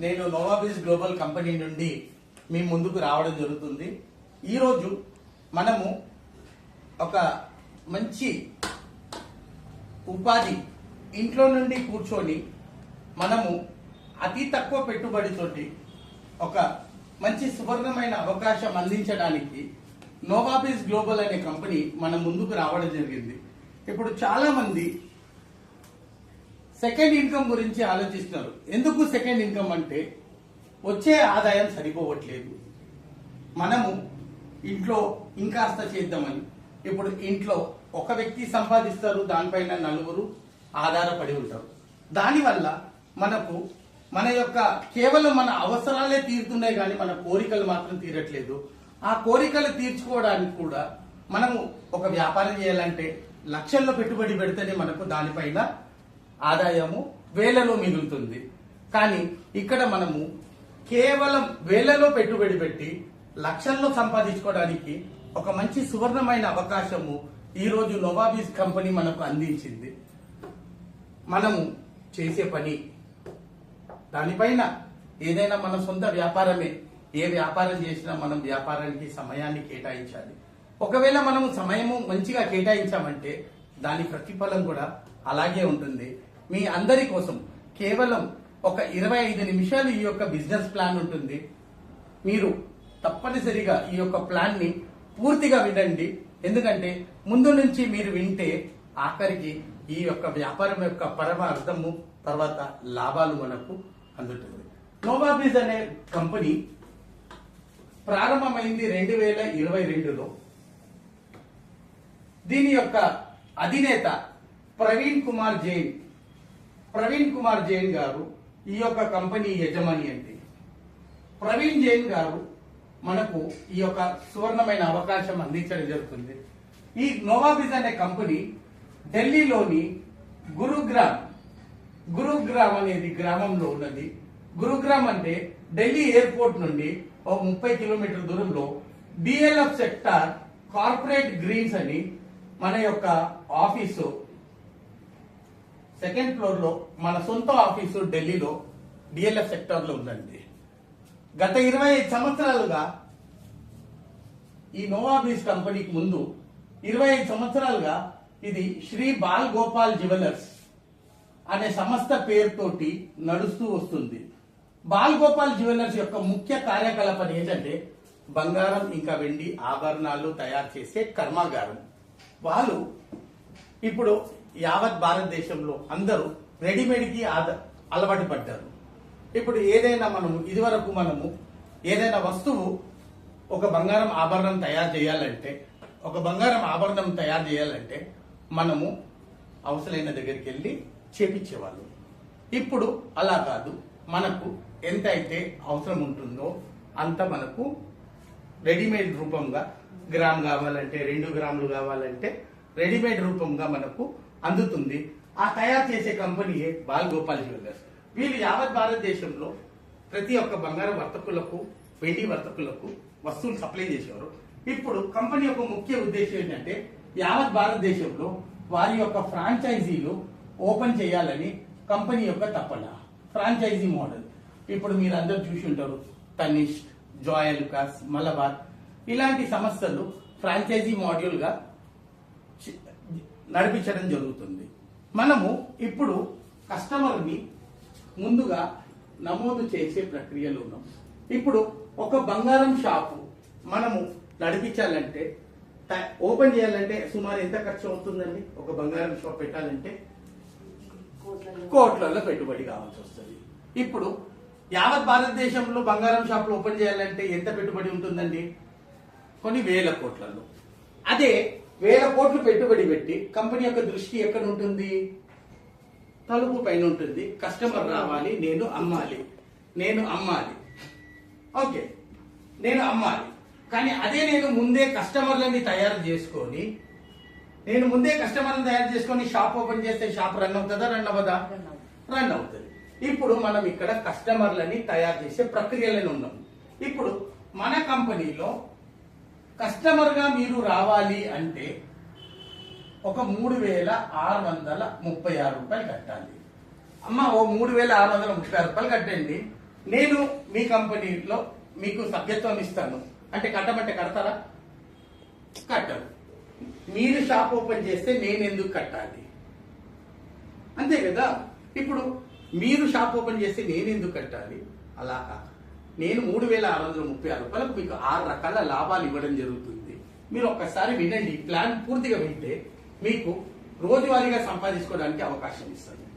నేను నోవాబిస్ global company నుండి మీ ముందుకు రావడం జరుగుతుంది. ఈరోజు మనము ఒక మంచి ఉపాధి ఇంట్లో నుండి కూర్చొని మనము అతి తక్కువ పెట్టుబడితోటి ఒక మంచి సువర్ణమైన అవకాశం అందించడానికి నోవాబిస్ గ్లోబల్ అనే కంపెనీ మన ముందుకు రావడం జరిగింది. ఇప్పుడు చాలా మంది సెకండ్ ఇన్కమ్ గురించి ఆలోచిస్తున్నారు. ఎందుకు సెకండ్ ఇన్కమ్ అంటే వచ్చే ఆదాయం సరిపోవట్లేదు, మనము ఇంట్లో ఇంకాస్త చేద్దామని. ఇప్పుడు ఇంట్లో ఒక వ్యక్తి సంపాదిస్తారు, దానిపైన నలుగురు ఆధారపడి ఉంటారు. దానివల్ల మనకు మన యొక్క కేవలం మన అవసరాలే తీరుతున్నాయి కానీ మన కోరికలు మాత్రం తీరట్లేదు. ఆ కోరికలు తీర్చుకోవడానికి కూడా మనము ఒక వ్యాపారం చేయాలంటే లక్షల్లో పెట్టుబడి పెడితేనే మనకు దానిపైన ఆదాయము వేలలో మిగులుతుంది. కానీ ఇక్కడ మనము కేవలం వేలలో పెట్టుబడి పెట్టి లక్షల్లో సంపాదించుకోవడానికి ఒక మంచి సువర్ణమైన అవకాశము ఈరోజు నోవాబిస్ కంపెనీ మనకు అందించింది. మనము చేసే పని దానిపైన ఏదైనా మన సొంత వ్యాపారమే, ఏ వ్యాపారం చేసినా మనం వ్యాపారానికి సమయాన్ని కేటాయించాలి. ఒకవేళ మనము సమయము మంచిగా కేటాయించామంటే దాని ప్రతిఫలం కూడా అలాగే ఉంటుంది. మీ అందరి కోసం కేవలం ఒక 25 నిమిషాలు ఈ యొక్క బిజినెస్ ప్లాన్ ఉంటుంది. మీరు తప్పనిసరిగా ఈ యొక్క ప్లాన్ ని పూర్తిగా వినండి. ఎందుకంటే ముందు నుంచి మీరు వింటే ఆఖరికి ఈ యొక్క వ్యాపారం యొక్క పరమార్థము తర్వాత లాభాలు మనకు అందుతుంది. నోవాబిస్ అనే కంపెనీ ప్రారంభమైంది 2022లో. దీని యొక్క అధినేత ప్రవీణ్ కుమార్ జైన్ గారు ఈ యొక్క కంపెనీ యజమాని. అంటే ప్రవీణ్ జైన్ గారు మనకు ఈ యొక్క సువర్ణమైన అవకాశం అందించడం జరుగుతుంది. ఈ నోవాబిస్ అనే కంపెనీ ఢిల్లీలోని గురుగ్రామ్ అనేది గ్రామంలో ఉన్నది. గురుగ్రామ్ అంటే ఢిల్లీ ఎయిర్పోర్ట్ నుండి ఒక 30 కిలోమీటర్ల దూరంలో డిఎల్ఎఫ్ సెక్టార్ కార్పొరేట్ గ్రీన్స్ అని మన యొక్క ఆఫీసు సెకండ్ ఫ్లోర్ లో మన సొంత ఆఫీసు ఢిల్లీలో డిఎల్ఎఫ్ సెక్టార్ లో ఉందండి. గత 25 సంవత్సరాలుగా ఈ నోవాబిస్ కంపెనీకి ముందు 25 సంవత్సరాలుగా ఇది శ్రీ బాల్ గోపాల్ జ్యువెలర్స్ అనే సంస్థ పేరుతోటి నడుస్తూ వస్తుంది. బాల్ గోపాల్ జ్యువెలర్స్ యొక్క ముఖ్య కార్యకలాపం ఏంటంటే బంగారం ఇంకా వెండి ఆభరణాలు తయారు చేసే కర్మాగారం. వాళ్ళు ఇప్పుడు యావత్ భారతదేశంలో అందరూ రెడీమేడ్ కి అలవాటు పడ్డారు. ఇప్పుడు ఏదైనా ఇదివరకు మనము ఏదైనా వస్తువు ఒక బంగారం ఆభరణం తయారు చేయాలంటే మనము అవసరమైన దగ్గరికి వెళ్ళి చేపించేవాళ్ళు. ఇప్పుడు అలా కాదు, మనకు ఎంత అయితే అవసరం ఉంటుందో అంత మనకు రెడీమేడ్ రూపంగా గ్రామ్ కావాలంటే 2 గ్రాములు కావాలంటే రెడీమేడ్ రూపంగా మనకు అందుతుంది. ఆ తయారు చేసే కంపెనీయే బాల్ గోపాల్ జ్యువెలర్స్. వీళ్ళు యావత్ భారతదేశంలో ప్రతి ఒక్క బంగారం వర్తకులకు వెండి వర్తకులకు వస్తువులు సప్లై చేసేవారు. ఇప్పుడు కంపెనీ యొక్క ముఖ్య ఉద్దేశం ఏంటంటే యావత్ భారతదేశంలో వారి యొక్క ఫ్రాంచైజీలు ఓపెన్ చేయాలని కంపెనీ యొక్క తపన. ఫ్రాంచైజీ మోడల్ ఇప్పుడు మీరు అందరూ చూసి ఉంటారు. తనిష్క్, జోయలుకాస్, మలబార్ ఇలాంటి సంస్థలు ఫ్రాంచైజీ మాడ్యూల్ గా నడిపించడం జరుగుతుంది. మనము ఇప్పుడు కస్టమర్ ని ముందుగా నమోదు చేసే ప్రక్రియలో ఉన్నాం. ఇప్పుడు ఒక బంగారం షాపు మనము నడిపించాలంటే ఓపెన్ చేయాలంటే సుమారు ఎంత ఖర్చు అవుతుందండి? ఒక బంగారం షాప్ పెట్టాలంటే కోట్లలో పెట్టుబడి కావాల్సి వస్తుంది. ఇప్పుడు యావత్ భారతదేశంలో బంగారం షాపులు ఓపెన్ చేయాలంటే ఎంత పెట్టుబడి ఉంటుందండి? కొన్ని వేల కోట్లలో. అదే 1000 కోట్లు పెట్టుబడి పెట్టి కంపెనీ యొక్క దృష్టి ఎక్కడ ఉంటుంది? తలుపు పైన ఉంటుంది. కస్టమర్ రావాలి, నేను అమ్మాలి. ఓకే, నేను అమ్మాలి. కానీ అదే నేను ముందే కస్టమర్లని తయారు చేసుకొని షాప్ ఓపెన్ చేస్తే షాప్ రన్ అవుతుందా? రన్ అవ్వదా? రన్ అవుతుంది. ఇప్పుడు మనం ఇక్కడ కస్టమర్లని తయారు చేసే ప్రక్రియలను ఉన్నాం. ఇప్పుడు మన కంపెనీలో కస్టమర్ గా మీరు రావాలి అంటే ఒక 3636 రూపాయలు కట్టాలి. అమ్మ ఓ 3,636 రూపాయలు కట్టండి, నేను మీ కంపెనీలో మీకు సభ్యత్వం ఇస్తాను అంటే కట్టమంటే కడతారా? కట్టరు. మీరు షాప్ ఓపెన్ చేస్తే నేను ఎందుకు కట్టాలి? అంతే కదా. ఇప్పుడు మీరు షాప్ ఓపెన్ చేస్తే నేను ఎందుకు కట్టాలి? అలా కాదు. నేను 3,636 రూపాయలకు మీకు 6 రకాల లాభాలు ఇవ్వడం జరుగుతుంది. మీరు ఒక్కసారి వినండి, ప్లాన్ పూర్తిగా వింటే మీకు రోజువారీగా సంపాదించుకోవడానికి అవకాశం ఇస్తుంది.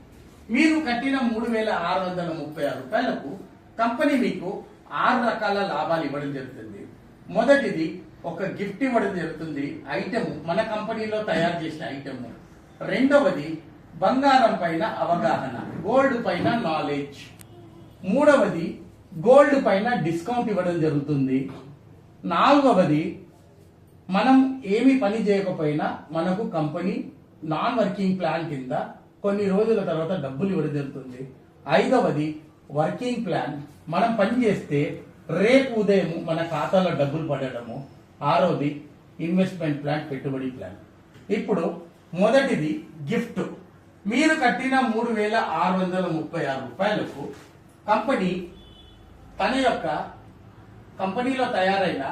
మీరు కట్టిన 3,636 రూపాయలకు కంపెనీ మీకు 6 రకాల లాభాలు ఇవ్వడం జరుగుతుంది. మొదటిది ఒక గిఫ్ట్ ఇవ్వడం జరుగుతుంది, ఐటమ్, మన కంపెనీలో తయారు చేసిన ఐటమ్. రెండవది బంగారం పైన అవగాహన, గోల్డ్ పైన నాలెడ్జ్. మూడవది గోల్డ్ పైన డిస్కౌంట్ ఇవ్వడం జరుగుతుంది. నాలుగవది మనం ఏమి పని చేయకపోయినా మనకు కంపెనీ నాన్ వర్కింగ్ ప్లాన్ కింద కొన్ని రోజుల తర్వాత డబ్బులు ఇవ్వడం జరుగుతుంది. ఐదవది వర్కింగ్ ప్లాన్, మనం పని చేస్తే రేపు ఉదయం మన ఖాతాలో డబ్బులు పడడము. ఆరోది ఇన్వెస్ట్మెంట్ ప్లాన్, పెట్టుబడి ప్లాన్. ఇప్పుడు మొదటిది గిఫ్ట్. మీరు కట్టిన 3,636 రూపాయలకు కంపెనీ తన యొక్క కంపెనీలో తయారైన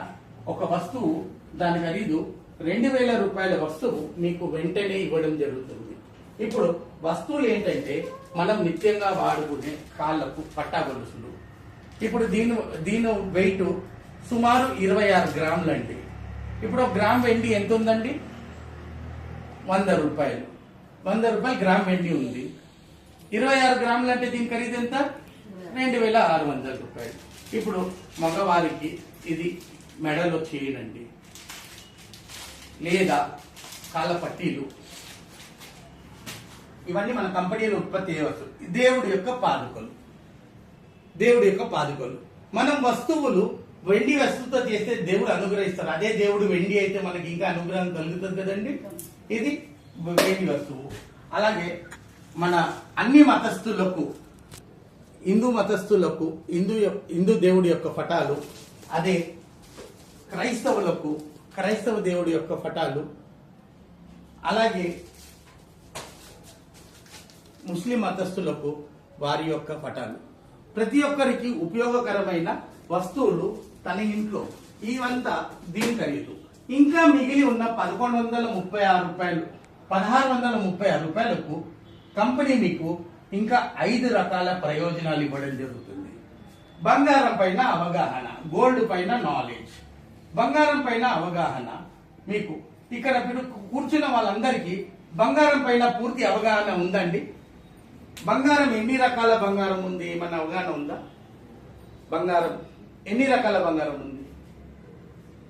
ఒక వస్తువు, దాని ఖరీదు 2,000 రూపాయల వస్తువు మీకు వెంటనే ఇవ్వడం జరుగుతుంది. ఇప్పుడు వస్తువులు మనం నిత్యంగా వాడుకునే కాళ్లకు పట్టా గొలుసులు. ఇప్పుడు దీని వెయిట్ సుమారు 26 గ్రాములు అండి. ఇప్పుడు ఒక గ్రామ్ వెండి ఎంత ఉందండి? 100 రూపాయలు. 100 రూపాయలు గ్రామ్ వెండి ఉంది. 26 గ్రాములు అంటే దీని ఖరీదు ఎంత? 2,600 రూపాయలు. ఇప్పుడు మగవారికి ఇది మెడలో చేయనండి, లేదా కాళ్ళ పట్టీలు, ఇవన్నీ మన కంపెనీలో ఉత్పత్తి చేయవచ్చు. దేవుడి యొక్క పాదుకలు. మనం వస్తువులు వెండి వస్తువుతో చేస్తే దేవుడు అనుగ్రహిస్తారు. అదే దేవుడు వెండి అయితే మనకి ఇంకా అనుగ్రహం కలుగుతుంది కదండి. ఇది వెండి వస్తువు. అలాగే మన అన్ని మతస్థులకు, హిందూ మతస్థులకు హిందూ దేవుడి యొక్క పటాలు, అదే క్రైస్తవులకు క్రైస్తవ దేవుడి యొక్క పటాలు, అలాగే ముస్లిం మతస్థులకు వారి యొక్క పటాలు. ప్రతి ఒక్కరికి ఉపయోగకరమైన వస్తువులు తన ఇంట్లో, ఇవంతా దీని ఖరీదు. ఇంకా మిగిలి ఉన్న 1,136 రూపాయలు, 1,636 రూపాయలకు కంపెనీ మీకు ఇంకా 5 రకాల ప్రయోజనాలు ఇవ్వడం జరుగుతుంది. బంగారం పైన అవగాహన, గోల్డ్ పైన నాలెడ్జ్. బంగారం పైన అవగాహన, మీకు ఇక్కడ కూర్చున్న వాళ్ళందరికీ బంగారం పైన పూర్తి అవగాహన ఉందండి? బంగారం ఎన్ని రకాల బంగారం ఉంది ఏమన్నా అవగాహన ఉందా? బంగారం ఎన్ని రకాల బంగారం ఉంది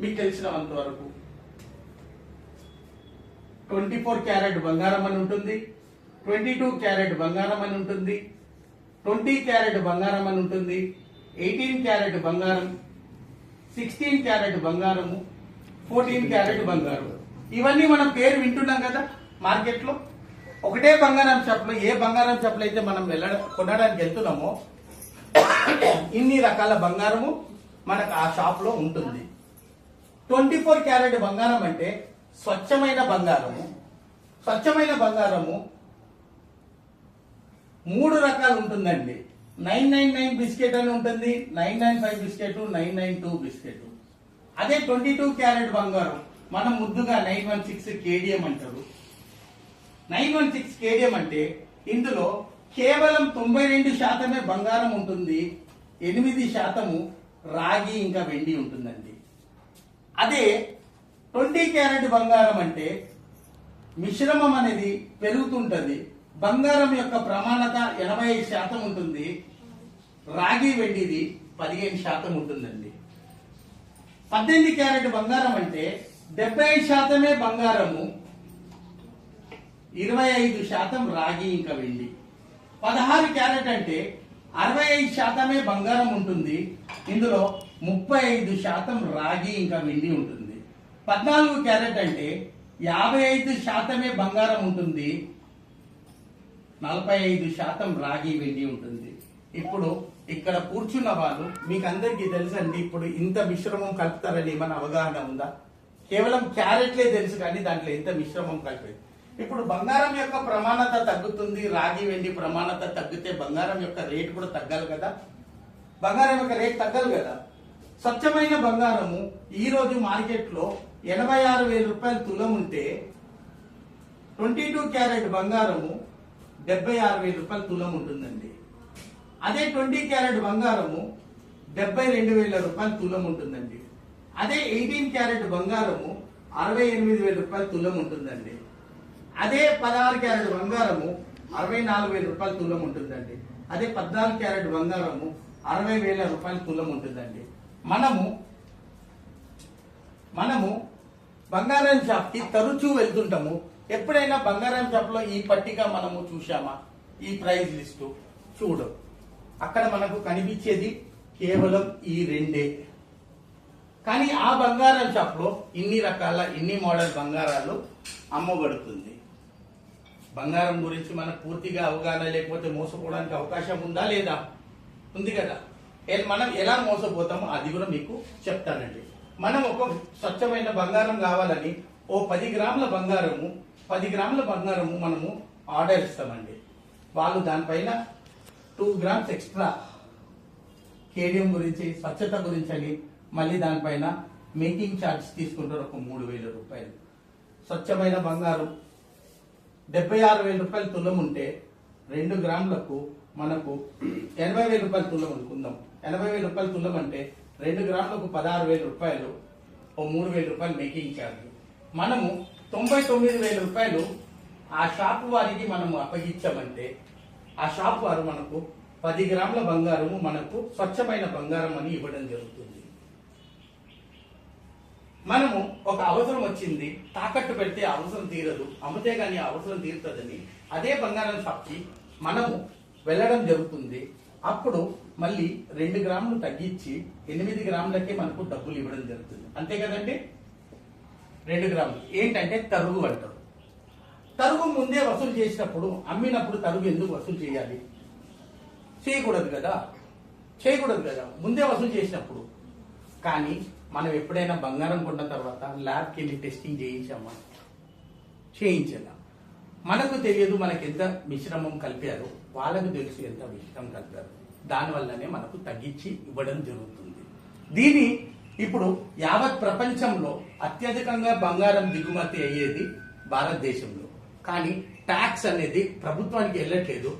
మీకు తెలిసినంత వరకు? 24 క్యారెట్ బంగారం అని ఉంటుంది, 22 క్యారెట్ బంగారం అని ఉంటుంది, 20 క్యారెట్ బంగారం అని ఉంటుంది, 18 క్యారెట్ బంగారం, 16 క్యారెట్ బంగారము, 14 క్యారెట్ బంగారం. ఇవన్నీ మనం పేరు వింటున్నాం కదా మార్కెట్ లో. ఒకటే బంగారం షాప్ లో, ఏ బంగారం షాప్ లో అయితే మనం కొనడానికి వెళ్తున్నామో ఇన్ని రకాల బంగారము మనకు ఆ షాప్ లో ఉంటుంది. 24 క్యారెట్ బంగారం అంటే స్వచ్ఛమైన బంగారము. స్వచ్ఛమైన బంగారము 3 రకాలు ఉంటుందండి. 999 బిస్కెట్ అని ఉంటుంది, 995 బిస్కెట్, 992 బిస్కెట్. అదే 22 క్యారెట్ బంగారం మనం ముద్దుగా 916 కేడిఎం అంటారు. 916 కేడిఎం అంటే ఇందులో కేవలం 92% బంగారం ఉంటుంది, 8% రాగి ఇంకా వెండి ఉంటుందండి. అదే 20 క్యారెట్ బంగారం అంటే మిశ్రమం అనేది పెరుగుతుంటది, బంగారం యొక్క ప్రమాణత 85% ఉంటుంది, రాగి వెండిది 15% ఉంటుందండి. 18 క్యారెట్ బంగారం అంటే 75% బంగారము, 25% రాగి ఇంకా వెండి. 16 క్యారెట్ అంటే 65% బంగారం ఉంటుంది, ఇందులో 35% రాగి ఇంకా వెండి ఉంటుంది. 14 క్యారెట్ అంటే 55% బంగారం ఉంటుంది, 45% రాగి వెండి ఉంటుంది. ఇప్పుడు ఇక్కడ కూర్చున్న వాళ్ళు మీకు అందరికీ తెలుసండి, ఇప్పుడు ఇంత మిశ్రమం కలుపుతారని ఏమైనా అవగాహన ఉందా? కేవలం క్యారెట్లే తెలుసు కానీ దాంట్లో ఎంత మిశ్రమం కలిపేది. ఇప్పుడు బంగారం యొక్క ప్రమాణత తగ్గుతుంది, రాగి వెండి ప్రమాణత తగ్గితే బంగారం యొక్క రేట్ కూడా తగ్గాలి కదా, బంగారం యొక్క రేట్ తగ్గాలి కదా. స్వచ్ఛమైన బంగారము ఈ రోజు మార్కెట్లో 86,000 రూపాయలు తులం ఉంటే 22 క్యారెట్ బంగారము 76,000 రూపాయలు తులం ఉంటుందండి. అదే 20 క్యారెట్ బంగారము 72,000 రూపాయలు తులం ఉంటుందండి. అదే 18 క్యారెట్ బంగారము 68,000 రూపాయలు తులం ఉంటుందండి. అదే 16 క్యారెట్ బంగారము 64,000 రూపాయలు తులం ఉంటుందండి. అదే 14 క్యారెట్ బంగారము 60,000 రూపాయలు తులం ఉంటుందండి. మనము బంగారం షాప్ కి తరచూ వెళ్తుంటాము. ఎప్పుడైనా బంగారం షాప్ లో ఈ పట్టిక మనము చూశామా? ఈ ప్రైస్ లిస్టు చూడు. అక్కడ మనకు కనిపించేది కేవలం ఈ రెండే. కానీ ఆ బంగారం షాప్ లో ఇన్ని రకాల ఇన్ని మోడల్ బంగారాలు అమ్మబడుతుంది. బంగారం గురించి మనకు పూర్తిగా అవగాహన లేకపోతే మోసపోవడానికి అవకాశం ఉందా లేదా? ఉంది కదా. మనం ఎలా మోసపోతామో అది కూడా మీకు చెప్తానండి. మనం ఒక స్వచ్ఛమైన బంగారం కావాలని ఓ 10 గ్రాముల బంగారము మనము ఆర్డర్ ఇస్తామండి. వాళ్ళు దానిపైన 2 గ్రామ్స్ ఎక్స్ట్రా కేడియం గురించి, స్వచ్ఛత గురించి అని మళ్ళీ దానిపైన మేకింగ్ ఛార్జ్ తీసుకుంటారు, ఒక 3,000 రూపాయలు. స్వచ్ఛమైన బంగారం 76,000 రూపాయలు తులం ఉంటే 2 గ్రాములకు మనకు 80,000 రూపాయలు తులం అనుకుందాం. 80,000 రూపాయలు తులం అంటే 2 గ్రాములకు 16,000 రూపాయలు, ఓ 3,000 రూపాయలు మేకింగ్ ఛార్జ్. మనము 99,000 రూపాయలు ఆ షాపు వారికి మనము అప్పగించామంటే ఆ షాపు వారు మనకు 10 గ్రాముల బంగారము మనకు స్వచ్ఛమైన బంగారం అని ఇవ్వడం జరుగుతుంది. మనము ఒక అవసరం వచ్చింది, తాకట్టు పెడితే అవసరం తీరదు, అమ్మితే గానీ అవసరం తీరుతుందని అదే బంగారం షాప్కి మనము వెళ్ళడం జరుగుతుంది. అప్పుడు మళ్ళీ 2 గ్రాములు తగ్గించి 8 గ్రాములకే మనకు డబ్బులు ఇవ్వడం జరుగుతుంది. అంతే కదండి. 2 గ్రాములు ఏంటంటే తరుగు అంటారు. తరుగు ముందే వసూలు చేసినప్పుడు, అమ్మినప్పుడు తరుగు ఎందుకు వసూలు చేయాలి? చేయకూడదు కదా. ముందే వసూలు చేసినప్పుడు. కానీ మనం ఎప్పుడైనా బంగారం కొన్న తర్వాత ల్యాబ్కి వెళ్ళి టెస్టింగ్ చేయించామా? చేయించాలా? మనకు తెలియదు మనకి ఎంత మిశ్రమం కలిపారు, వాళ్ళకు తెలుసు ఎంత మిశ్రమం కలిపారు. దానివల్లనే మనకు తగ్గించి ఇవ్వడం జరుగుతుంది. దీని ఇప్పుడు యావత్ ప్రపంచంలో అత్యధికంగా బంగారం దిగుమతి అయ్యేది భారతదేశంలో. కానీ ట్యాక్స్ అనేది ప్రభుత్వానికి వెళ్ళట్లేదు.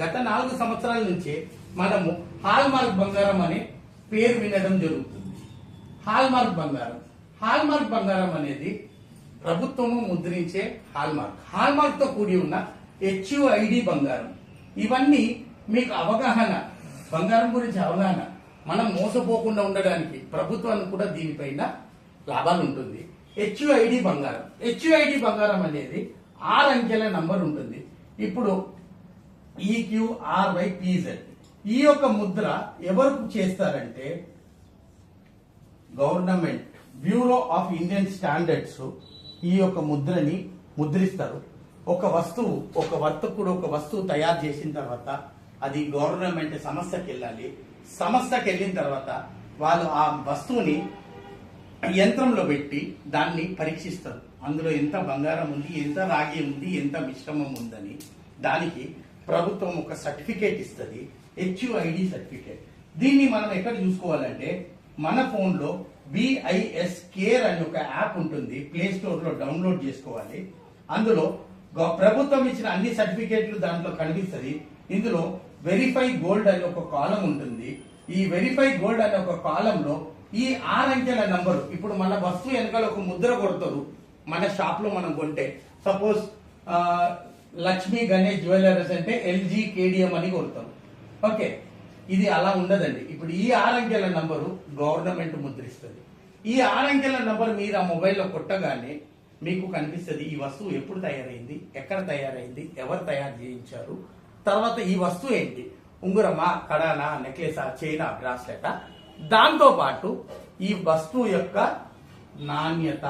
గత 4 సంవత్సరాల నుంచే మనము హాల్మార్క్ బంగారం అనే పేరు వినడం జరుగుతుంది. హాల్మార్క్ బంగారం అనేది ప్రభుత్వము ముద్రించే హాల్మార్క్ తో కూడి ఉన్న HUID బంగారం. ఇవన్నీ మీకు అవగాహన, బంగారం గురించి అవగాహన, మనం మోసపోకుండా ఉండడానికి ప్రభుత్వానికి కూడా దీనిపైన లాభాలు ఉంటుంది. HUID బంగారం అనేది 6 అంకెల నంబర్ ఉంటుంది. ఇప్పుడు EQRYPZ ఈ యొక్క ముద్ర ఎవరు చేస్తారంటే government bureau of Indian standards ఈ యొక్క ముద్రని ముద్రిస్తారు. ఒక వస్తువు తయారు చేసిన తర్వాత అది గవర్నమెంట్ సంస్థకి వెళ్ళాలి. సంస్థకి వెళ్ళిన తర్వాత వాళ్ళు ఆ వస్తువుని యంత్రంలో పెట్టి దాన్ని పరీక్షిస్తారు. అందులో ఎంత బంగారం ఉంది, ఎంత రాగి ఉంది, ఎంత మిశ్రమం ఉందని. దానికి ప్రభుత్వం ఒక సర్టిఫికేట్ ఇస్తుంది, HUID సర్టిఫికేట్. దీన్ని మనం ఎక్కడ చూసుకోవాలంటే మన ఫోన్ లో BIS కేర్ అనే ఒక యాప్ ఉంటుంది, ప్లే స్టోర్ లో డౌన్లోడ్ చేసుకోవాలి. అందులో ప్రభుత్వం ఇచ్చిన అన్ని సర్టిఫికేట్లు దాంట్లో కనిపిస్తుంది. ఇందులో వెరిఫై గోల్డ్ అనే ఒక కాలం ఉంటుంది. ఈ వెరిఫై గోల్డ్ అనే ఒక కాలంలో ఈ 6 అంకెల నంబరు, ఇప్పుడు మన వస్తువు వెనకాల ఒక ముద్ర కొడతారు. మన షాప్ లో మనం కొంటే సపోజ్ లక్ష్మీ గణేష్ జ్యువెలర్స్ అంటే LG KDM అని కొడతారు. ఓకే, ఇది అలా ఉండదండి. ఇప్పుడు ఈ 6 అంకెల నంబరు గవర్నమెంట్ ముద్రిస్తుంది. ఈ 6 అంకెల నంబర్ మీరు ఆ మొబైల్లో కొట్టగానే మీకు కనిపిస్తుంది ఈ వస్తువు ఎప్పుడు తయారైంది, ఎక్కడ తయారైంది, ఎవరు తయారు చేయించారు, తర్వాత ఈ వస్తువు ఏంటి, ఉంగురమా, కడానా, నెక్లెసా, చైనా, బ్రాస్లెటా, దాంతో పాటు ఈ వస్తువు యొక్క నాణ్యత,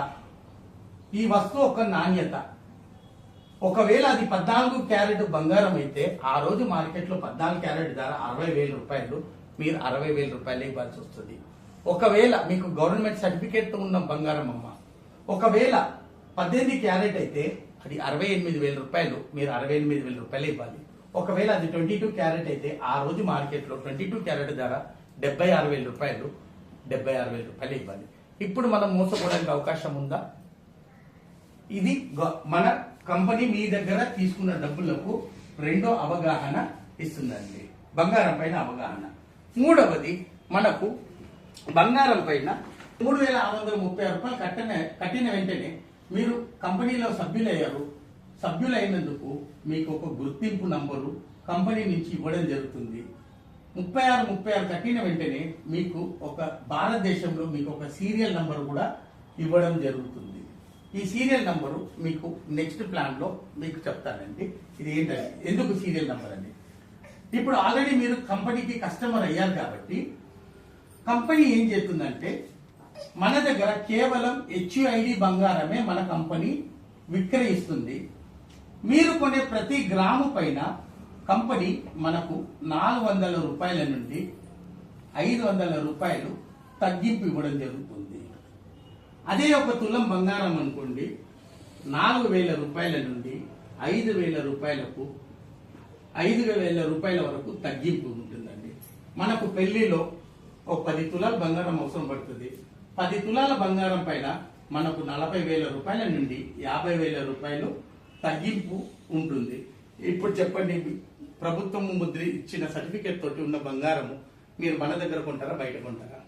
ఒకవేళ అది 14 క్యారెట్ బంగారం అయితే ఆ రోజు మార్కెట్ లో 14 క్యారెట్ ధర 60,000 రూపాయలు, మీరు 60,000 రూపాయలు ఇవ్వాల్సి వస్తుంది. ఒకవేళ మీకు గవర్నమెంట్ సర్టిఫికేట్ తో ఉన్న బంగారం అమ్మ, ఒకవేళ 18 క్యారెట్ అయితే అది 68,000 రూపాయలు, మీరు 68,000 రూపాయలు ఇవ్వాలి. ఒకవేళ అది 22 క్యారెట్ అయితే ఆ రోజు మార్కెట్లో 22 క్యారెట్ ధర 76,000 రూపాయలు, 76,000 రూపాయలు ఇవ్వాలి. ఇప్పుడు మనం మోసపోవడానికి అవకాశం ఉందా? ఇది మన కంపెనీ మీ దగ్గర తీసుకున్న డబ్బులకు రెండో అవగాహన ఇస్తుందండి, బంగారం పైన అవగాహన. మూడవది, మనకు బంగారం పైన 3,636 రూపాయలు కట్టిన వెంటనే మీరు కంపెనీలో సభ్యులయ్యారు. సభ్యులైనందుకు మీకు ఒక గుర్తింపు నంబరు కంపెనీ నుంచి ఇవ్వడం జరుగుతుంది. 36 కట్టిన వెంటనే మీకు ఒక భారతదేశంలో మీకు ఒక సీరియల్ నంబర్ కూడా ఇవ్వడం జరుగుతుంది. ఈ సీరియల్ నంబరు మీకు నెక్స్ట్ ప్లాన్ లో మీకు చెప్తానండి. ఇది ఏంటంటే ఎందుకు సీరియల్ నంబర్ అండి. ఇప్పుడు ఆల్రెడీ మీరు కంపెనీకి కస్టమర్ అయ్యారు కాబట్టి కంపెనీ ఏం చేస్తుందంటే మన దగ్గర కేవలం HUID బంగారమే మన కంపెనీ విక్రయిస్తుంది. మీరు కొనే ప్రతి గ్రాము పైన కంపెనీ మనకు 400 రూపాయల నుండి 500 రూపాయలు తగ్గింపు ఇవ్వడం జరుగుతుంది. అదే ఒక తులం బంగారం అనుకోండి, 4,000 రూపాయల నుండి 5,000 రూపాయలకు 5,000 రూపాయల వరకు తగ్గింపు ఉంటుందండి. మనకు పెళ్లిలో ఒక 10 తులాల బంగారం అవసరం పడుతుంది. 10 తులాల బంగారం పైన మనకు 40,000 రూపాయల నుండి 50,000 రూపాయలు తగ్గింపు ఉంటుంది. ఇప్పుడు చెప్పండి, ప్రభుత్వం ముద్ర ఇచ్చిన సర్టిఫికేట్ తోటి ఉన్న బంగారము మీరు మన దగ్గర కొంటారా, బయట కొంటారా?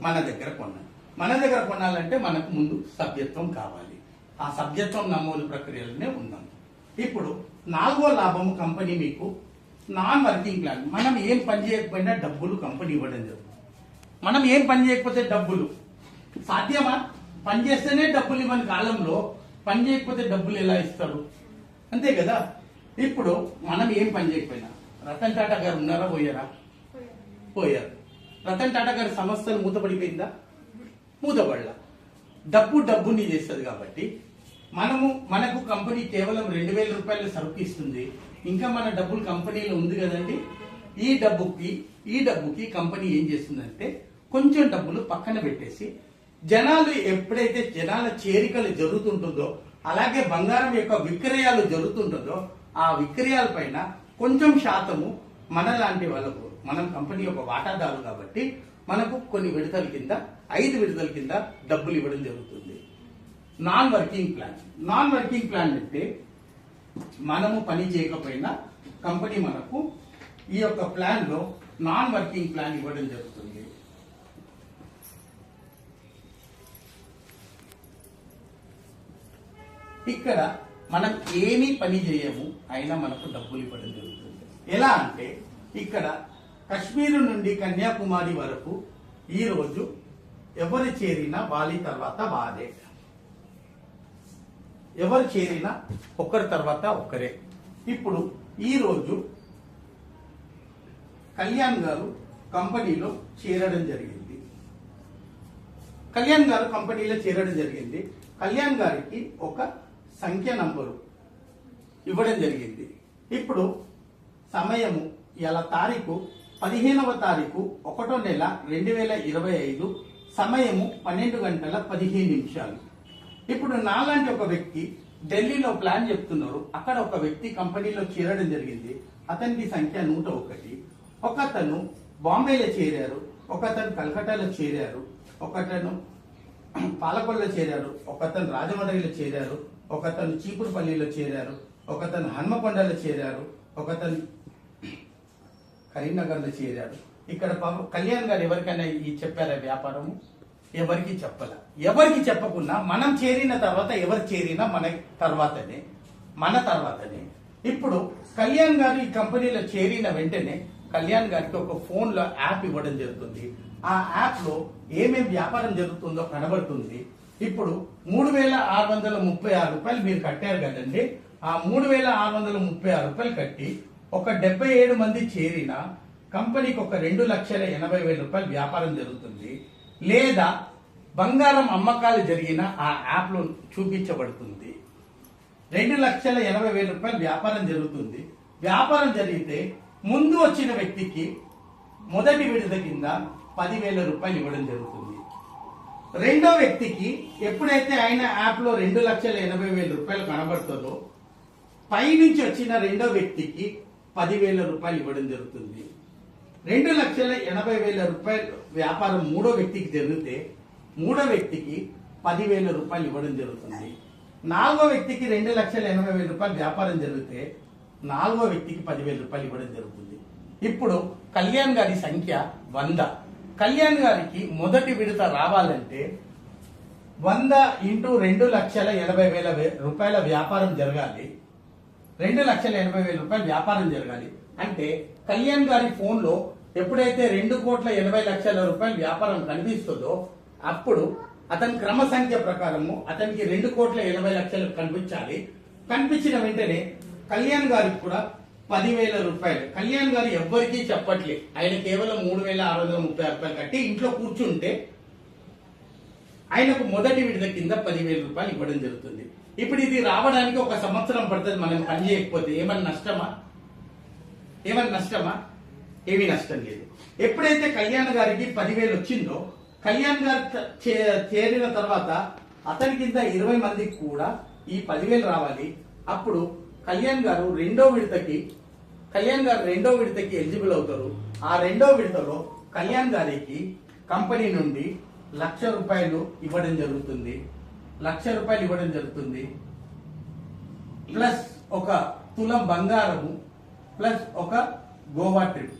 మన దగ్గర కొనాలి. మన దగ్గర కొనాలంటే మనకు ముందు సభ్యత్వం కావాలి. ఆ సభ్యత్వం నమోదు ప్రక్రియలోనే ఉన్నాం. ఇప్పుడు 4వ లాభము కంపెనీ మీకు నాన్ వర్కింగ్ ప్లాన్. మనం ఏం పని చేయకపోయినా డబ్బులు కంపెనీ ఇవ్వడం జరుగుతుంది. మనం ఏం పని చేయకపోతే డబ్బులు సాధ్యమా? పని చేస్తేనే డబ్బులు ఇవ్వని కాలంలో పని చేయకపోతే డబ్బులు ఎలా ఇస్తారు? అంతే కదా. ఇప్పుడు మనం ఏం పని చేయకపోయినా, రతన్ టాటా గారు ఉన్నారా, పోయారా? పోయారు. రతన్ టాటా గారి సంస్థలు మూతపడిపోయిందా? మూతపడలా. డబ్బుని చేస్తుంది కాబట్టి మనకు కంపెనీ కేవలం 2,000 రూపాయలు సరుకు ఇస్తుంది. ఇంకా మన డబ్బులు కంపెనీలో ఉంది కదండి. ఈ డబ్బుకి కంపెనీ ఏం చేస్తుందంటే కొంచెం డబ్బులు పక్కన పెట్టేసి ఎప్పుడైతే జనాల చేరికలు జరుగుతుంటుందో, అలాగే బంగారం యొక్క విక్రయాలు జరుగుతుంటుందో ఆ విక్రయాల పైన కొంచెం శాతము మనలాంటి వాళ్ళకు, మనం కంపెనీ యొక్క వాటాదారు కాబట్టి మనకు కొన్ని విడతల కింద 5 విడతల కింద డబ్బులు ఇవ్వడం జరుగుతుంది. నాన్ వర్కింగ్ ప్లాన్ అంటే మనము పని చేయకపోయినా కంపెనీ మనకు ఈ యొక్క ప్లాన్ లో నాన్ వర్కింగ్ ప్లాన్ ఇవ్వడం జరుగుతుంది. ఇక్కడ మనం ఏమీ పని చేయము, అయినా మనకు డబ్బులు ఇవ్వడం జరుగుతుంది. ఎలా అంటే ఇక్కడ కశ్మీర్ నుండి కన్యాకుమారి వరకు ఈ రోజు ఎవరు చేరినా వాలి తర్వాత వాదే, ఎవరు చేరినా ఒకరి తర్వాత ఒకరే. ఇప్పుడు ఈ రోజు కళ్యాణ్ గారు కంపెనీలో చేరడం జరిగింది. కళ్యాణ్ గారికి ఒక సంఖ్య నంబరు ఇవ్వడం జరిగింది. ఇప్పుడు సమయము ఇలా తారీఖు 15వ తారీఖు 1వ నెల 2025, సమయము 12:15. ఇప్పుడు నాలాంటి ఒక వ్యక్తి ఢిల్లీలో ప్లాన్ చెప్తున్నారు. అక్కడ ఒక వ్యక్తి కంపెనీలో చేరడం జరిగింది. అతనికి సంఖ్య 101. ఒకతను బాంబేలో చేరారు, ఒకతను కలకట్టాలో చేరారు, ఒకతను పాలకొల్లో చేరారు, ఒకతను రాజమండ్రిలో చేరారు, ఒకతను చీపురుపల్లిలో చేరారు, ఒకతను హన్మకొండలో చేరారు, ఒకతను కరీంనగర్లో చేరారు. ఇక్కడ కళ్యాణ్ గారు ఎవరికైనా ఈ చెప్పారా వ్యాపారము? ఎవరికి చెప్పాల. ఎవరికి చెప్పకుండా మనం చేరిన తర్వాత ఎవరు చేరినా మన తర్వాతనే. ఇప్పుడు కళ్యాణ్ గారు ఈ కంపెనీలో చేరిన వెంటనే కళ్యాణ్ గారికి ఒక ఫోన్ లో యాప్ ఇవ్వడం జరుగుతుంది. ఆ యాప్ లో ఏమేమి వ్యాపారం జరుగుతుందో కనబడుతుంది. ఇప్పుడు 3,636 రూపాయలు మీరు కట్టారు కదండి. ఆ 3,636 రూపాయలు కట్టి ఒక 77 మంది చేరిన కంపెనీకి ఒక 2,80,000 రూపాయలు వ్యాపారం జరుగుతుంది. లేదా బంగారం అమ్మకాలు జరిగిన ఆ యాప్ లో చూపించబడుతుంది. 2,80,000 రూపాయలు వ్యాపారం జరుగుతుంది. వ్యాపారం జరిగితే ముందు వచ్చిన వ్యక్తికి మొదటి విడత కింద 10,000 రూపాయలు ఇవ్వడం జరుగుతుంది. రెండో వ్యక్తికి ఎప్పుడైతే ఆయన యాప్ లో 2,80,000 రూపాయలు కనబడుతుందో పైనుంచి వచ్చిన రెండో వ్యక్తికి 10,000 రూపాయలు ఇవ్వడం జరుగుతుంది. 2,80,000 రూపాయలు వ్యాపారం మూడో వ్యక్తికి జరిగితే మూడో వ్యక్తికి 10,000 రూపాయలు ఇవ్వడం జరుగుతుంది. నాలుగో వ్యక్తికి 2,80,000 రూపాయలు వ్యాపారం జరిగితే నాలుగో వ్యక్తికి 10,000 రూపాయలు ఇవ్వడం జరుగుతుంది. ఇప్పుడు కళ్యాణ్ గారి సంఖ్య 100. కళ్యాణ్ గారికి మొదటి విడత రావాలంటే 100 ఇంటూ 2,80,000 రూపాయల వ్యాపారం జరగాలి. 2,80,000 రూపాయల వ్యాపారం జరగాలి అంటే కళ్యాణ్ గారి ఫోన్ లో ఎప్పుడైతే 2,80,00,000 రూపాయల వ్యాపారం కనిపిస్తుందో అప్పుడు అతని క్రమ సంఖ్య ప్రకారము అతనికి 2,80,00,000 కనిపించాలి. కనిపించిన వెంటనే కళ్యాణ్ గారికి కూడా 10,000 రూపాయలు. కళ్యాణ్ గారు ఎవ్వరికీ చెప్పట్లే, ఆయన కేవలం 3,630 రూపాయలు కట్టి ఇంట్లో కూర్చుంటే ఆయనకు మొదటి విడత కింద 10,000 రూపాయలు ఇవ్వడం జరుగుతుంది. ఇప్పుడు ఇది రావడానికి 1 సంవత్సరం పడుతుంది. మనం పని చేయకపోతే ఏమన్నా నష్టమా? ఏమీ నష్టం లేదు. ఎప్పుడైతే కళ్యాణ్ గారికి 10,000 వచ్చిందో కళ్యాణ్ గారు చేరిన తర్వాత అతని కింద 20 మందికి కూడా ఈ 10,000 రావాలి. అప్పుడు కళ్యాణ్ గారు రెండో విడతకి ఎలిజిబుల్ అవుతారు. ఆ రెండో విడతలో కళ్యాణ్ గారికి కంపెనీ నుండి 1,00,000 రూపాయలు ఇవ్వడం జరుగుతుంది. 1,00,000 రూపాయలు ఇవ్వడం జరుగుతుంది. ప్లస్ 1 తులం బంగారము ప్లస్ 1 గోవా ట్రిప్.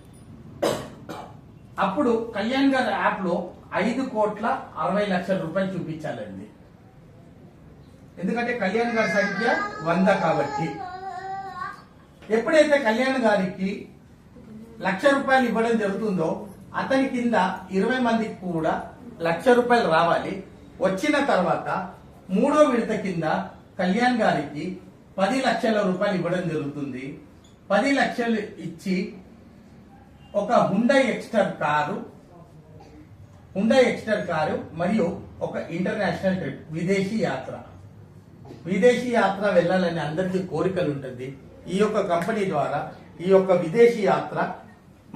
అప్పుడు కళ్యాణ్ గారి యాప్ లో 5,60,00,000 రూపాయలు చూపించాలండి. ఎందుకంటే కళ్యాణ్ గారి సంఖ్య 100 కాబట్టి. ఎప్పుడైతే కళ్యాణ్ గారికి 1,00,000 రూపాయలు ఇవ్వడం జరుగుతుందో అతని కింద 20 మందికి కూడా 1,00,000 రూపాయలు రావాలి. వచ్చిన తర్వాత మూడో విడత కింద కళ్యాణ్ గారికి 10,00,000 రూపాయలు ఇవ్వడం జరుగుతుంది. 10,00,000 ఇచ్చి ఒక హుండై ఎక్స్టర్ కారు మరియు ఒక ఇంటర్నేషనల్ ట్రిప్, విదేశీ యాత్ర వెళ్ళాలని అందరికీ కోరికలు ఉంటుంది. ఈ యొక్క కంపెనీ ద్వారా ఈ యొక్క విదేశీ యాత్ర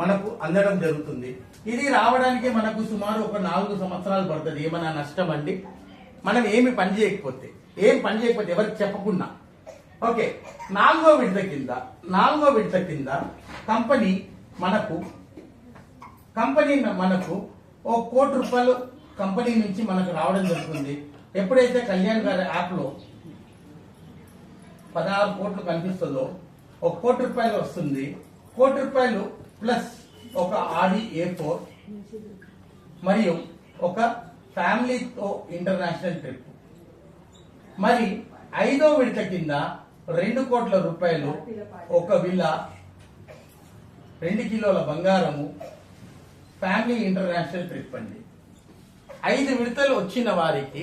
మనకు అందడం జరుగుతుంది. ఇది రావడానికి మనకు సుమారు 4 సంవత్సరాలు పడుతుంది. ఏమైనా నష్టం అండి? మనం ఏమి పని చేయకపోతే ఎవరికి చెప్పకుండా. ఓకే, నాలుగో విడత కింద కంపెనీ మనకు 1 కోటి రూపాయలు కంపెనీ నుంచి మనకు రావడం జరుగుతుంది. ఎప్పుడైతే కళ్యాణ్ గారి యాప్ లో 16 కోట్లు కనిపిస్తుందో 1 కోటి రూపాయలు వస్తుంది. 1 కోటి రూపాయలు ప్లస్ ఒక ఆడి A4 మరియు ఒక ఫ్యామిలీతో ఇంటర్నేషనల్ ట్రిప్. మరి 5వ విడత కింద 2 కోట్ల రూపాయలు, 1 విల్లా, 2 కిలోల బంగారము, ఫ్యామిలీ ఇంటర్నేషనల్ ట్రిప్ అండి. 5 విడతలు వచ్చిన వారికి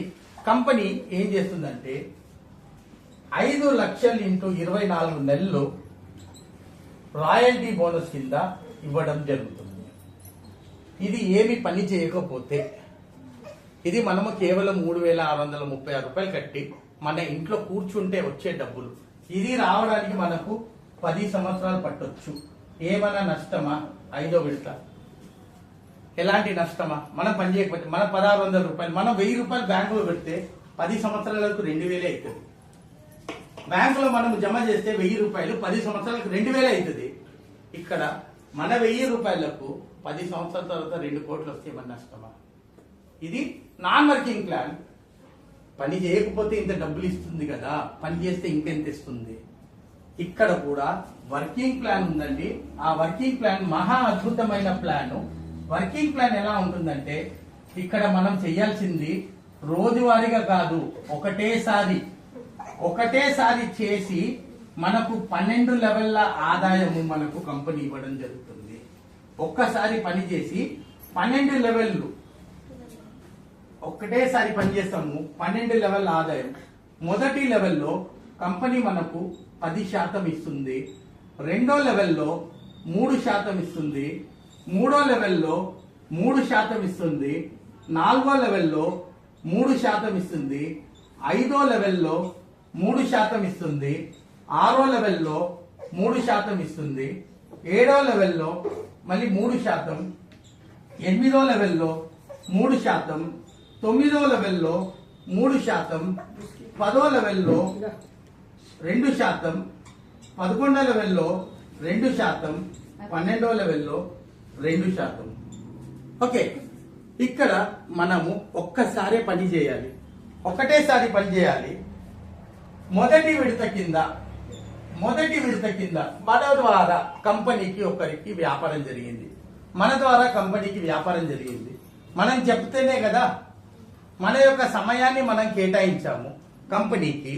కంపెనీ ఏం చేస్తుందంటే 5 లక్షలు ఇంటూ 24 నెలలు రాయల్టీ బోనస్ కింద ఇవ్వడం జరుగుతుంది. ఇది ఏమి పని చేయకపోతే ఇది మనము కేవలం 3,636 రూపాయలు కట్టి మన ఇంట్లో కూర్చుంటే వచ్చే డబ్బులు. ఇది రావడానికి మనకు 10 సంవత్సరాలు పట్టొచ్చు. ఏమైనా నష్టమా? 5వ విడత ఎలాంటి నష్టమా? మనం పని చేయకపోతే మన 1,600 రూపాయలు, మనం 1,000 రూపాయలు బ్యాంకులో పెడితే 10 సంవత్సరాలకు 2,000 అవుతుంది. బ్యాంకులో మనం జమ చేస్తే 1,000 రూపాయలు 10 సంవత్సరాలకు 2,000 అవుతుంది. ఇక్కడ మన 1,000 రూపాయలకు 10 సంవత్సరాల తర్వాత 2 కోట్లు వస్తే మన నష్టమా? ఇది నాన్ వర్కింగ్ ప్లాన్. పని చేయకపోతే ఇంత డబ్బులు ఇస్తుంది కదా, పని చేస్తే ఇంకెంత ఇస్తుంది. ఇక్కడ కూడా వర్కింగ్ ప్లాన్ ఉందండి. ఆ వర్కింగ్ ప్లాన్ మహా అద్భుతమైన ప్లాన్. వర్కింగ్ ప్లాన్ ఎలా ఉంటుందంటే ఇక్కడ మనం చేయాల్సింది రోజువారీగా కాదు, ఒకటేసారి చేసి మనకు 12 లెవెల్ల ఆదాయము మనకు కంపెనీ ఇవ్వడం జరుగుతుంది. ఒక్కసారి పని చేసి 12 లెవెల్లు ఒక్కటేసారి పని చేస్తాము. 12 లెవెల్ ఆదాయం. మొదటి లెవెల్లో కంపెనీ మనకు 10% ఇస్తుంది. రెండో లెవెల్లో 3% ఇస్తుంది. మూడో లెవెల్లో 3% ఇస్తుంది. 4వ లెవెల్లో 3% ఇస్తుంది. 5వ లెవెల్లో 3% ఇస్తుంది. 6వ లెవెల్లో 3% ఇస్తుంది. 7వ లెవెల్లో మళ్ళీ 3%, 8వ లెవెల్లో 3%, 9వ లెవెల్లో 3%, 10వ లెవెల్లో 2%, 11వ లెవెల్లో 2%, 12వ లెవెల్లో 2%. ఓకే, ఇక్కడ మనము ఒక్కసారి పని చేయాలి, ఒకటేసారి పని చేయాలి. మొదటి విడత కింద మన ద్వారా కంపెనీకి ఒకరికి వ్యాపారం జరిగింది, మన ద్వారా కంపెనీకి వ్యాపారం జరిగింది. మనం చెప్తేనే కదా, మన యొక్క సమయాన్ని మనం కేటాయించాము, కంపెనీకి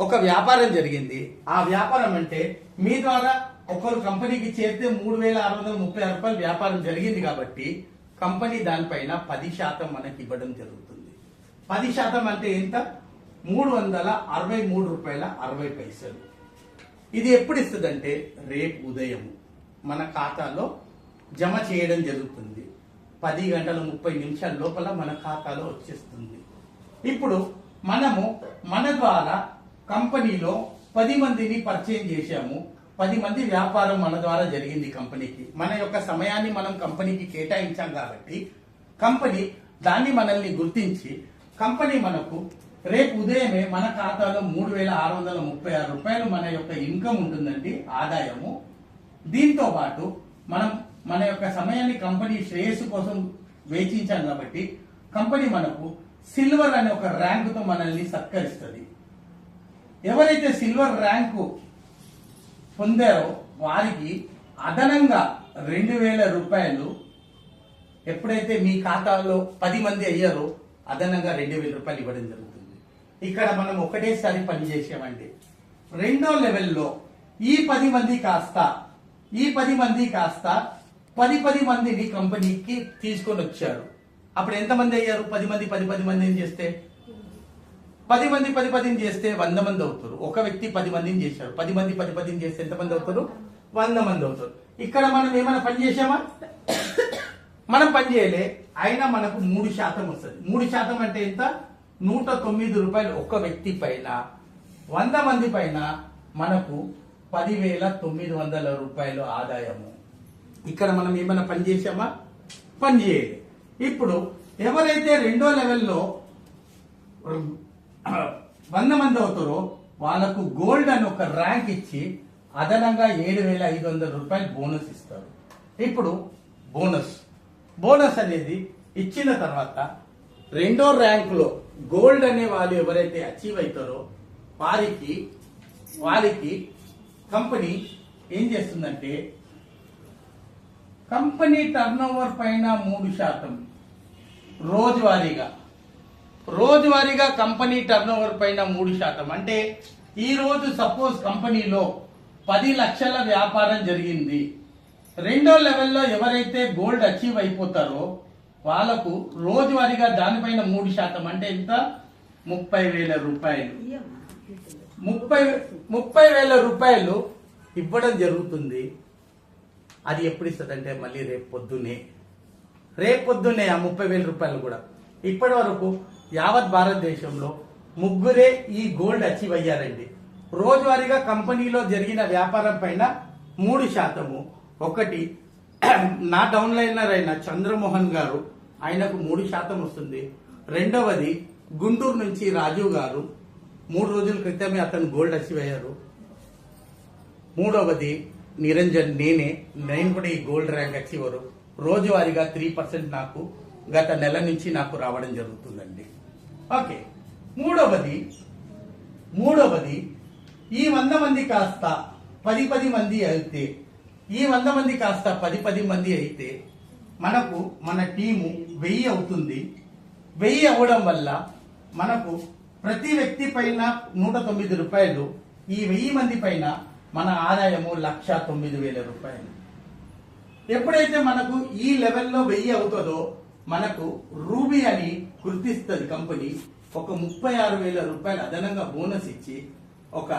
ఒక వ్యాపారం జరిగింది. ఆ వ్యాపారం అంటే మీ ద్వారా ఒకరు కంపెనీకి చేరితే 3,636 రూపాయలు వ్యాపారం జరిగింది కాబట్టి కంపెనీ దానిపైన 10% మనకి ఇవ్వడం జరుగుతుంది. 10% అంటే ఎంత? 363 రూపాయల 60 పైసలు. ఇది ఎప్పుడు ఇస్తుందంటే రేపు ఉదయం మన ఖాతాలో జమ చేయడం జరుగుతుంది. 10 గంటల 30 నిమిషాల లోపల మన ఖాతాలో వచ్చేస్తుంది. ఇప్పుడు మనము మన ద్వారా కంపెనీలో 10 మందిని పరిచయం చేశాము, 10 మంది వ్యాపారం మన ద్వారా జరిగింది కంపెనీకి. మన యొక్క సమయాన్ని మనం కంపెనీకి కేటాయించాం కాబట్టి కంపెనీ దాన్ని మనల్ని గుర్తించి కంపెనీ మనకు రేపు ఉదయమే మన ఖాతాలో 3,636 రూపాయలు మన యొక్క ఇన్కమ్ ఉంటుందండి, ఆదాయము. దీంతో పాటు మనం మన యొక్క సమయాన్ని కంపెనీ శ్రేయస్సు కోసం వేచించాం కాబట్టి కంపెనీ మనకు సిల్వర్ అనే ఒక ర్యాంకుతో మనల్ని సత్కరిస్తుంది. ఎవరైతే సిల్వర్ ర్యాంకు పొందారో వారికి అదనంగా 2,000 రూపాయలు, ఎప్పుడైతే మీ ఖాతాలో 10 మంది అయ్యారో అదనంగా 2,000 రూపాయలు ఇవ్వడం జరుగుతుంది. ఇక్కడ మనం ఒకటేసారి పని చేసామండి. రెండో లెవెల్లో ఈ 10 మంది కాస్త 10 మందిని కంపెనీకి తీసుకొని వచ్చారు. అప్పుడు ఎంతమంది అయ్యారు? 10 మంది 10 మందిని చేస్తే 10 మంది 10 చేస్తే 100 మంది అవుతారు. ఒక వ్యక్తి 10 మందిని చేశారు. 10 మంది 10 చేస్తే ఎంతమంది అవుతారు? 100 మంది అవుతారు. ఇక్కడ మనం ఏమైనా పని చేసామా? మనం పని చేయలే, అయినా మనకు 3% వస్తుంది. 3% అంటే ఎంత? 109 రూపాయలు. ఒక వ్యక్తి పైన 100 మంది పైన మనకు 10,900 రూపాయలు ఆదాయము. ఇక్కడ మనం ఏమైనా పని చేసామా? పని చేయలే. ఇప్పుడు ఎవరైతే రెండో లెవెల్లో 100 మంది అవుతారో వాళ్ళకు గోల్డ్ అని ఒక ర్యాంక్ ఇచ్చి అదనంగా 7,500 రూపాయలు బోనస్ ఇస్తారు. ఇప్పుడు బోనస్ అనేది ఇచ్చిన తర్వాత రెండో ర్యాంకులో గోల్డ్ అనే వాళ్ళు ఎవరైతే అచీవ్ అవుతారో వారికి కంపెనీ ఏం చేస్తుందంటే కంపెనీ టర్నోవర్ పైన 3% రోజువారీగా కంపెనీ టర్నోవర్ పైన 3%. అంటే ఈ రోజు సపోజ్ కంపెనీలో 10 లక్షల వ్యాపారం జరిగింది. రెండో లెవెల్లో ఎవరైతే గోల్డ్ అచీవ్ అయిపోతారో వాళ్ళకు రోజువారీగా దానిపైన 3% అంటే ఎంత? 30,000 రూపాయలు. 30,000 రూపాయలు ఇవ్వడం జరుగుతుంది. అది ఎప్పుడు ఇస్తుందంటే మళ్ళీ రేపు పొద్దున్నే ఆ 30,000 రూపాయలు కూడా. ఇప్పటి వరకు యావత్ భారతదేశంలో 3 ఈ గోల్డ్ అచీవ్ అయ్యారండి. రోజువారీగా కంపెనీలో జరిగిన వ్యాపారం పైన 3%. ఒకటి నా డౌన్లైనర్ అయిన చంద్రమోహన్ గారు, ఆయనకు 3% వస్తుంది. రెండవది గుంటూరు నుంచి రాజు గారు, 3 రోజుల క్రితమే అతను గోల్డ్ అచీవ్ అయ్యారు. మూడవది నిరంజన్, నేను కూడా ఈ గోల్డ్ ర్యాంక్ అచీవర్. రోజువారీగా 3% నాకు గత నెల నుంచి నాకు రావడం జరుగుతుందండి. ఓకే, మూడవది ఈ 100 మంది కాస్త 10 మంది అయితే, ఈ 100 మంది కాస్త 10 మంది అయితే మనకు మన టీము 1000 అవుతుంది. 1000 అవ్వడం వల్ల మనకు ప్రతి వ్యక్తి పైన 109 రూపాయలు. ఈ 1000 మంది పైన మన ఆదాయము 1,09,000 రూపాయలు. ఎప్పుడైతే మనకు ఈ లెవెల్లో 1000 అవుతుందో మనకు రూబీ అని గుర్తిస్తుంది కంపెనీ. ఒక 36,000 రూపాయలు అదనంగా బోనస్ ఇచ్చి ఒక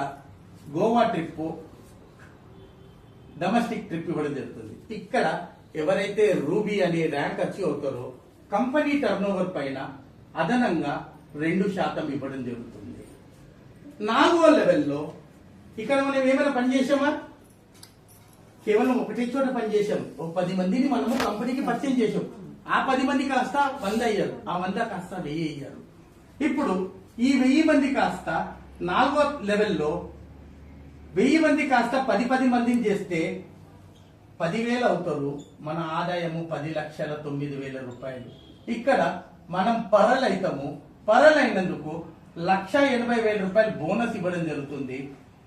గోవా ట్రిప్, డొమెస్టిక్ ట్రిప్ ఇవ్వడం జరుగుతుంది. ఇక్కడ ఎవరైతే రూబీ అనే ర్యాంక్ అచీవ్ అవుతారో కంపెనీ టర్నోవర్ పైన అదనంగా 2% ఇవ్వడం జరుగుతుంది. 4వ లెవెల్లో ఇక్కడ మనం ఏమైనా పని చేసామా? కేవలం ఒకటే చోట పని చేసాం. 10 మందిని మనము కంపెనీకి పరిచయం చేసాం. ఆ 10 మంది కాస్త 100 అయ్యారు, ఆ 100 కాస్త 1000 అయ్యారు. ఇప్పుడు ఈ 1000 మంది కాస్త 4వ లెవెల్లో 1000 మంది కాస్త 10 మందిని చేస్తే 10,000 అవుతారు. మన ఆదాయము 10,09,000 రూపాయలు. ఇక్కడ మనం పరలైతాము. పరలైనందుకు 1,80,000 రూపాయలు బోనస్ ఇవ్వడం జరుగుతుంది.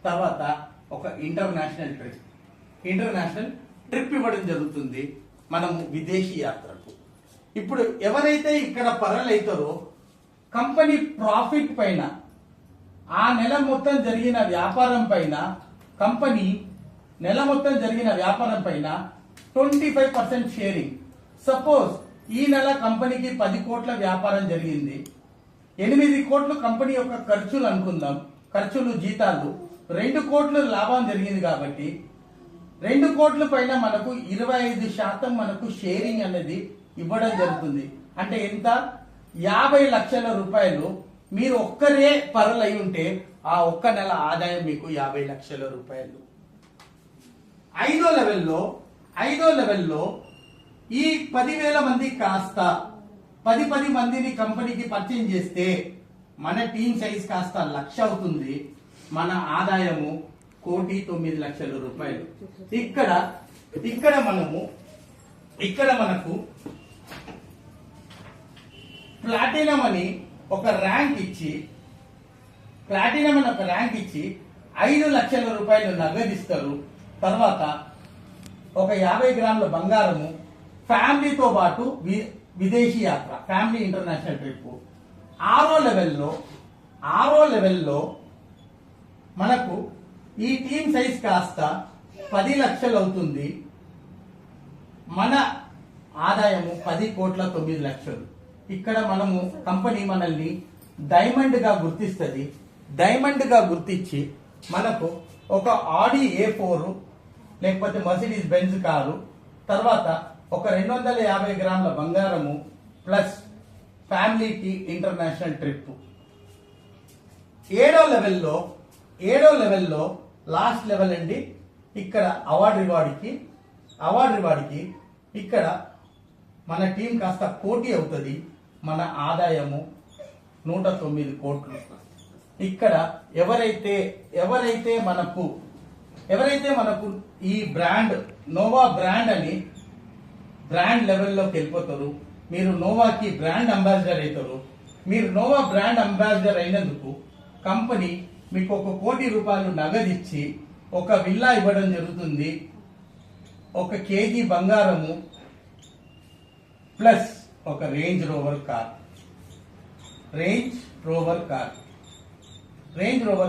తర్వాత ఒక ఇంటర్నేషనల్ ట్రిప్ ఇవ్వడం జరుగుతుంది మనము విదేశీ యాత్రకు. ఇప్పుడు ఎవరైతే ఇక్కడ పరలైతారో కంపెనీ ప్రాఫిట్ పైన, ఆ నెల మొత్తం జరిగిన వ్యాపారం పైన, కంపెనీ నెల మొత్తం జరిగిన వ్యాపారం పైన 25% షేరింగ్. సపోజ్ ఈ నెల కంపెనీకి 10 కోట్ల వ్యాపారం జరిగింది, 8 కోట్లు కంపెనీ యొక్క ఖర్చులు అనుకుందాం, ఖర్చులు జీతాలు, 2 కోట్లు లాభం జరిగింది కాబట్టి 2 కోట్ల పైన మనకు 25% మనకు షేరింగ్ అనేది ఇవ్వడం జరుగుతుంది. అంటే ఎంత? 50 లక్షల రూపాయలు. మీరు ఒక్కరే పరలై ఉంటే ఆ ఒక్క నెల ఆదాయం మీకు 50 లక్షల రూపాయలు. ఐదో లెవెల్లో ఈ 10,000 మంది కాస్త 10 మందిని కంపెనీకి పరిచయం చేస్తే మన టీం సైజ్ కాస్త 1,00,000 అవుతుంది. మన ఆదాయము 1,09,00,000 రూపాయలు. ఇక్కడ మనకు ప్లాటినం అని ఒక ర్యాంక్ ఇచ్చి 5 లక్షల రూపాయలు నగదిస్తారు. తర్వాత ఒక 50 గ్రాముల బంగారము, ఫ్యామిలీతో పాటు విదేశీ యాత్ర, ఫ్యామిలీ ఇంటర్నేషనల్ ట్రిప్. ఆరో లెవెల్లో మనకు ఈ టీం సైజ్ కాస్త 10 లక్షలు అవుతుంది. మన ఆదాయము 10,09,00,000. ఇక్కడ మనము కంపెనీ మనల్ని డైమండ్ గా గుర్తిస్తుంది. డైమండ్ గా గుర్తించి మనకు ఒక ఆడి A4 లేకపోతే మర్సిడీస్ బెంజ్ కారు, తర్వాత ఒక 250 గ్రాముల బంగారము ప్లస్ ఫ్యామిలీకి ఇంటర్నేషనల్ ట్రిప్. ఏడో లెవెల్లో లాస్ట్ లెవెల్ అండి. ఇక్కడ అవార్డు రివార్డుకి ఇక్కడ మన టీం కాస్త 1 కోటి అవుతుంది. మన ఆదాయము 109 కోట్లు. ఇక్కడ ఎవరైతే మనకు ఈ బ్రాండ్ నోవా బ్రాండ్ అని బ్రాండ్ లెవెల్లోకి వెళ్ళిపోతారు. మీరు నోవాకి బ్రాండ్ అంబాసిడర్ అవుతారు. మీరు నోవా బ్రాండ్ అంబాసిడర్ అయినందుకు కంపెనీ మీకు 1 కోటి రూపాయలు నగదిచ్చి ఒక విల్లా ఇవ్వడం జరుగుతుంది. 1 కేజీ బంగారము ప్లస్ ఒక రేంజ్ రోవర్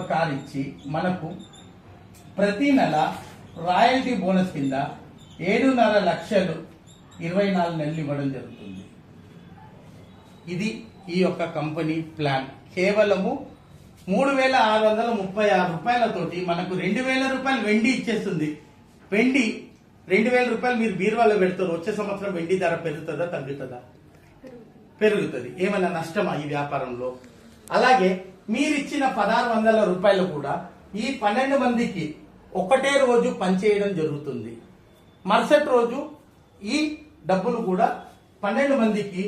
కార్ ఇచ్చి మనకు ప్రతి నెల రాయల్టీ బోనస్ కింద 7.5 లక్షలు 24 నెలలు ఇవ్వడం జరుగుతుంది. ఇది ఈ యొక్క కంపెనీ ప్లాన్. కేవలము 3,636 రూపాయలతోటి మనకు 2,000 రూపాయలు వెండి ఇచ్చేస్తుంది. వెండి 2,000 రూపాయలు మీరు బీరువాలో పెడతారు. వచ్చే సంవత్సరం వెండి ధర పెరుగుతుందా తగ్గుతుందా? పెరుగుతుంది. ఏమైనా నష్టమా ఈ వ్యాపారంలో? అలాగే మీరిచ్చిన 1,600 రూపాయలు కూడా ఈ 12 మందికి ఒకటే రోజు పనిచేయడం జరుగుతుంది. మరుసటి రోజు ఈ డబ్బులు కూడా 12 మందికి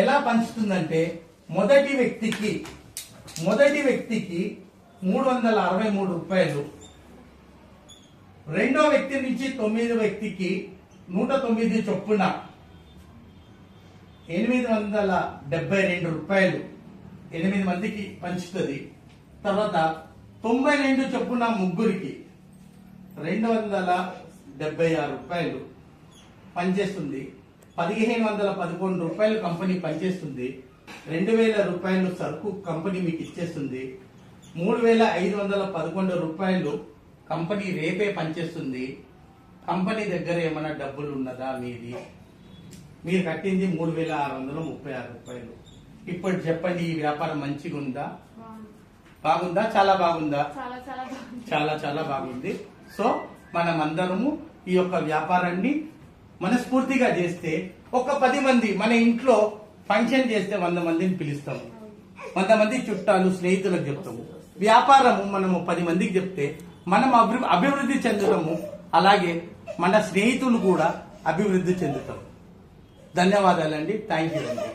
ఎలా పంచుతుందంటే మొదటి వ్యక్తికి 363 రూపాయలు, రెండో వ్యక్తి నుంచి 9 వ్యక్తికి 109 చొప్పున 872 రూపాయలు 8 మందికి పంచుతుంది. తర్వాత 92 చొప్పున ముగ్గురికి 276 రూపాయలు పనిచేస్తుంది. 1,511 రూపాయలు కంపెనీ పనిచేస్తుంది. 2,000 రూపాయలు సరుకు కంపెనీ మీకు ఇచ్చేస్తుంది. 3,511 రూపాయలు కంపెనీ రేపే పనిచేస్తుంది. కంపెనీ దగ్గర ఏమైనా డబ్బులు ఉన్నదా? మీరు కట్టింది 3,636 రూపాయలు. ఇప్పుడు చెప్పండి, ఈ వ్యాపారం మంచిగా ఉందా? బాగుందా? చాలా బాగుందా? చాలా బాగుంది. సో మనమందరము ఈ యొక్క వ్యాపారాన్ని మనస్ఫూర్తిగా చేస్తే ఒక 10 మంది మన ఇంట్లో ఫంక్షన్ చేస్తే 100 మందిని పిలుస్తాము. 100 మంది చుట్టాలు స్నేహితులకు చెప్తాము. వ్యాపారము మనము 10 మందికి చెప్తే మనం అభివృద్ధి చెందుతాము. అలాగే మన స్నేహితులు కూడా అభివృద్ధి చెందుతారు. ధన్యవాదాలండి. థ్యాంక్ యూ అండి.